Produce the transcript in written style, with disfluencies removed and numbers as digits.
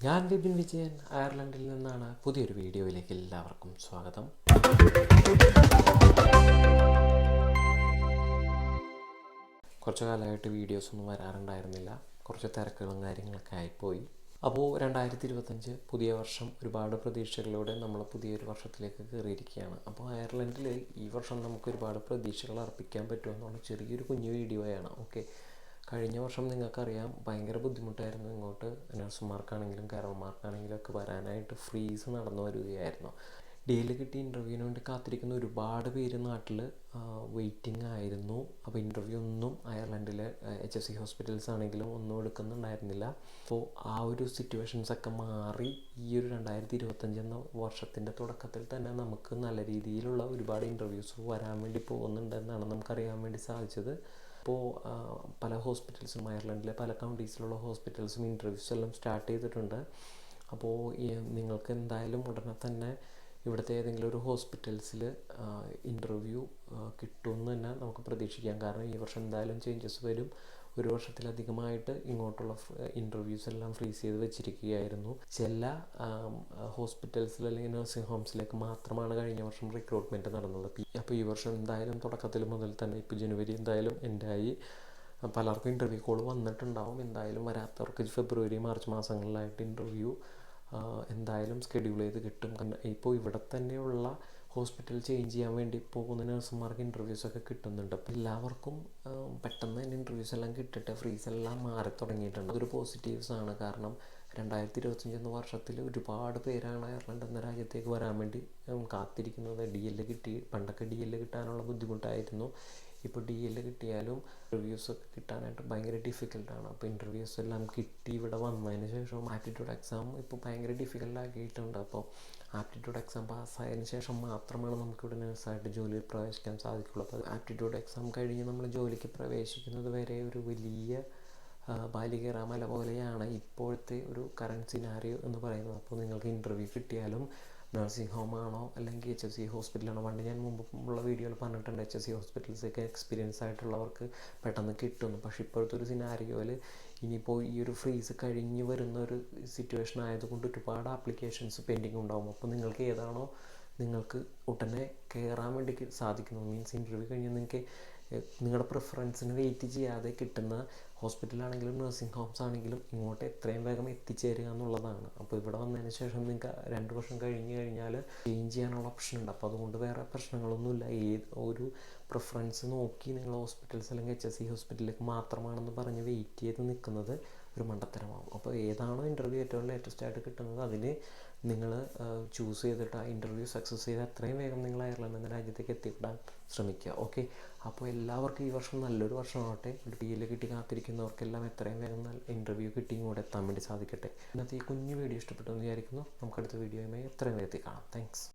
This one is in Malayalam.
ഞാൻ വിപിൻ വിജയൻ, അയർലൻഡിൽ നിന്നാണ്. പുതിയൊരു വീഡിയോയിലേക്ക് എല്ലാവർക്കും സ്വാഗതം. കുറച്ചു കാലമായിട്ട് വീഡിയോസൊന്നും വരാറുണ്ടായിരുന്നില്ല. കുറച്ച് തിരക്കുകളും കാര്യങ്ങളൊക്കെ ആയിപ്പോയി. അപ്പോൾ 2025 പുതിയ വർഷം ഒരുപാട് പ്രതീക്ഷകളിലൂടെ നമ്മൾ പുതിയൊരു വർഷത്തിലേക്ക് കയറിയിരിക്കുകയാണ്. അപ്പോൾ അയർലൻഡിൽ ഈ വർഷം നമുക്ക് ഒരുപാട് പ്രതീക്ഷകൾ അർപ്പിക്കാൻ പറ്റുമെന്നുള്ള ചെറിയൊരു കുഞ്ഞു വീഡിയോയാണ്. ഓക്കെ, കഴിഞ്ഞ വർഷം നിങ്ങൾക്കറിയാം ഭയങ്കര ബുദ്ധിമുട്ടായിരുന്നു ഇങ്ങോട്ട് നഴ്സുമാർക്കാണെങ്കിലും കാരർമാർക്കാണെങ്കിലും ഒക്കെ വരാനായിട്ട് ഫ്രീസ് നടന്നു വരികയായിരുന്നു. ഡെയിലി കിട്ടിയ ഇൻ്റർവ്യൂവിന് വേണ്ടി കാത്തിരിക്കുന്ന ഒരുപാട് പേര് നാട്ടിൽ വെയിറ്റിംഗ് ആയിരുന്നു. അപ്പോൾ ഇൻ്റർവ്യൂ ഒന്നും അയർലൻഡിലെ HFC ഹോസ്പിറ്റൽസ് ആണെങ്കിലും ഒന്നും എടുക്കുന്നുണ്ടായിരുന്നില്ല. അപ്പോൾ ആ ഒരു സിറ്റുവേഷൻസൊക്കെ മാറി ഈ ഒരു 2025 എന്ന വർഷത്തിൻ്റെ തുടക്കത്തിൽ തന്നെ നമുക്ക് നല്ല രീതിയിലുള്ള ഒരുപാട് ഇൻ്റർവ്യൂസ് വരാൻ വേണ്ടി പോകുന്നുണ്ടെന്നാണ് നമുക്കറിയാൻ വേണ്ടി സാധിച്ചത്. അപ്പോൾ പല ഹോസ്പിറ്റൽസും അയർലൻഡിലെ പല കൗണ്ടീസിലുള്ള ഹോസ്പിറ്റൽസും ഇൻ്റർവ്യൂസ് എല്ലാം സ്റ്റാർട്ട് ചെയ്തിട്ടുണ്ട്. അപ്പോൾ നിങ്ങൾക്ക് എന്തായാലും ഉടനെ തന്നെ ഇവിടുത്തെ ഏതെങ്കിലും ഒരു ഹോസ്പിറ്റൽസിൽ ഇൻ്റർവ്യൂ കിട്ടുമെന്ന് തന്നെ നമുക്ക് പ്രതീക്ഷിക്കാം. കാരണം ഈ വർഷം എന്തായാലും ചേഞ്ചസ് വരും. ഒരു വർഷത്തിലധികമായിട്ട് ഇങ്ങോട്ടുള്ള ഇൻ്റർവ്യൂസ് എല്ലാം ഫ്രീസ് ചെയ്ത് വെച്ചിരിക്കുകയായിരുന്നു. ചില ഹോസ്പിറ്റൽസിൽ അല്ലെങ്കിൽ നഴ്സിംഗ് ഹോംസിലേക്ക് മാത്രമാണ് കഴിഞ്ഞ വർഷം റിക്രൂട്ട്മെൻറ്റ് നടന്നത്. അപ്പോൾ ഈ വർഷം എന്തായാലും തുടക്കത്തിൽ മുതൽ തന്നെ ഇപ്പോൾ ജനുവരി എന്തായാലും എൻഡായി. പലർക്കും ഇൻ്റർവ്യൂ കോൾ വന്നിട്ടുണ്ടാവും. എന്തായാലും വരാത്തവർക്ക് ഫെബ്രുവരി മാർച്ച് മാസങ്ങളിലായിട്ട് ഇൻ്റർവ്യൂ എന്തായാലും സ്കെഡ്യൂൾ ചെയ്ത് കിട്ടും. ഇപ്പോൾ ഇവിടെ തന്നെയുള്ള ഹോസ്പിറ്റൽ ചേഞ്ച് ചെയ്യാൻ വേണ്ടി പോകുന്ന നഴ്സുമാർക്ക് ഇൻ്റർവ്യൂസൊക്കെ കിട്ടുന്നുണ്ട്. അപ്പോൾ എല്ലാവർക്കും പെട്ടെന്ന് തന്നെ ഇൻ്റർവ്യൂസ് എല്ലാം കിട്ടിയിട്ട് ഫ്രീസ് എല്ലാം മാറി തുടങ്ങിയിട്ടുണ്ട്. അതൊരു പോസിറ്റീവ്സാണ്. കാരണം 2025 എന്ന വർഷത്തിൽ ഒരുപാട് പേരാണ് അയർലൻഡ് എന്ന രാജ്യത്തേക്ക് വരാൻ വേണ്ടി കാത്തിരിക്കുന്നത്. DL കിട്ടി, പണ്ടൊക്കെ DL കിട്ടാനുള്ള ബുദ്ധിമുട്ടായിരുന്നു. ഇപ്പോൾ DL കിട്ടിയാലും റിവ്യൂസൊക്കെ കിട്ടാനായിട്ട് ഭയങ്കര ഡിഫിക്കൽട്ടാണ്. അപ്പോൾ ഇൻ്റർവ്യൂസ് എല്ലാം കിട്ടി ഇവിടെ വന്നതിന് ശേഷം ആപ്റ്റിറ്റ്യൂഡ് എക്സാം ഇപ്പോൾ ഭയങ്കര ഡിഫിക്കൽട്ടാക്കിയിട്ടുണ്ട്. അപ്പോൾ ആപ്റ്റിറ്റ്യൂഡ് എക്സാം പാസ്സായതിനു ശേഷം മാത്രമാണ് നമുക്കിവിടെ നഴ്സായിട്ട് ജോലിയിൽ പ്രവേശിക്കാൻ സാധിക്കുള്ളൂ. അപ്പോൾ ആപ്റ്റിറ്റ്യൂഡ് എക്സാം കഴിഞ്ഞ് നമ്മൾ ജോലിക്ക് പ്രവേശിക്കുന്നത് വരെ ഒരു വലിയ ബാലികേറ മല പോലെയാണ് ഇപ്പോഴത്തെ ഒരു കറൻറ്റ് സിനാരിയോ എന്ന് പറയുന്നത്. അപ്പോൾ നിങ്ങൾക്ക് ഇൻ്റർവ്യൂ കിട്ടിയാലും നഴ്സിംഗ് ഹോമാണോ അല്ലെങ്കിൽ HFC ഹോസ്പിറ്റലാണോ, പണ്ട് ഞാൻ മുമ്പുള്ള വീഡിയോയിൽ പറഞ്ഞിട്ടുണ്ട് HFC ഹോസ്പിറ്റൽസൊക്കെ എക്സ്പീരിയൻസ് ആയിട്ടുള്ളവർക്ക് പെട്ടെന്ന് കിട്ടുന്നു. പക്ഷേ ഇപ്പോഴത്തെ ഒരു സിനാരിയോയിൽ ഇനിയിപ്പോൾ ഈ ഒരു ഫ്രീസ് കഴിഞ്ഞ് വരുന്ന ഒരു സിറ്റുവേഷൻ ആയതുകൊണ്ട് ഒരുപാട് ആപ്ലിക്കേഷൻസ് പെൻഡിങ് ഉണ്ടാകും. അപ്പോൾ നിങ്ങൾക്ക് ഏതാണോ നിങ്ങൾക്ക് ഉടനെ കയറാൻ വേണ്ടി സാധിക്കുന്നു, മീൻസ് ഇൻ്റർവ്യൂ കഴിഞ്ഞ് നിങ്ങൾക്ക് നിങ്ങളുടെ പ്രിഫറൻസിന് വെയിറ്റ് ചെയ്യാതെ കിട്ടുന്ന ഹോസ്പിറ്റലാണെങ്കിലും നഴ്സിംഗ് ഹോംസ് ആണെങ്കിലും ഇങ്ങോട്ട് എത്രയും വേഗം എത്തിച്ചേരുക എന്നുള്ളതാണ്. അപ്പോൾ ഇവിടെ വന്നതിന് ശേഷം നിങ്ങൾക്ക് 2 വർഷം കഴിഞ്ഞ് കഴിഞ്ഞാൽ ചേഞ്ച് ചെയ്യാനുള്ള ഓപ്ഷൻ ഉണ്ട്. അപ്പോൾ അതുകൊണ്ട് വേറെ പ്രശ്നങ്ങളൊന്നുമില്ല. ഒരു പ്രിഫറൻസ് നോക്കി നിങ്ങൾ ഹോസ്പിറ്റൽസ് അല്ലെങ്കിൽ HFC ഹോസ്പിറ്റലിലേക്ക് മാത്രമാണെന്ന് പറഞ്ഞ് വെയിറ്റ് ചെയ്ത് നിൽക്കുന്നത് ഒരു മണ്ടത്തരമാകും. അപ്പോൾ ഏതാണോ ഇൻ്റർവ്യൂ ഏറ്റവും ലേറ്റസ്റ്റ് ആയിട്ട് കിട്ടുന്നത് അതിന് നിങ്ങൾ ചൂസ് ചെയ്തിട്ട് ആ ഇൻ്റർവ്യൂ സക്സസ് ചെയ്ത് എത്രയും വേഗം നിങ്ങൾ അയർലൻഡ് എന്ന രാജ്യത്തേക്ക് എത്തിപ്പെടാൻ ശ്രമിക്കുക. ഓക്കെ, അപ്പോൾ എല്ലാവർക്കും ഈ വർഷം നല്ലൊരു വർഷമാവട്ടെ. DL കിട്ടി കാത്തിരിക്കുന്നവർക്കെല്ലാം എത്രയും വേഗം നല്ല ഇൻ്റർവ്യൂ കിട്ടി ഇങ്ങോട്ട് എത്താൻ വേണ്ടി സാധിക്കട്ടെ. ഇന്നത്തെ ഈ കുഞ്ഞു വീഡിയോ ഇഷ്ടപ്പെട്ടെന്ന് വിചാരിക്കുന്നു. നമുക്കടുത്ത വീഡിയോയുമായി എത്രയും വേഗത്തിൽ കാണാം. താങ്ക്സ്.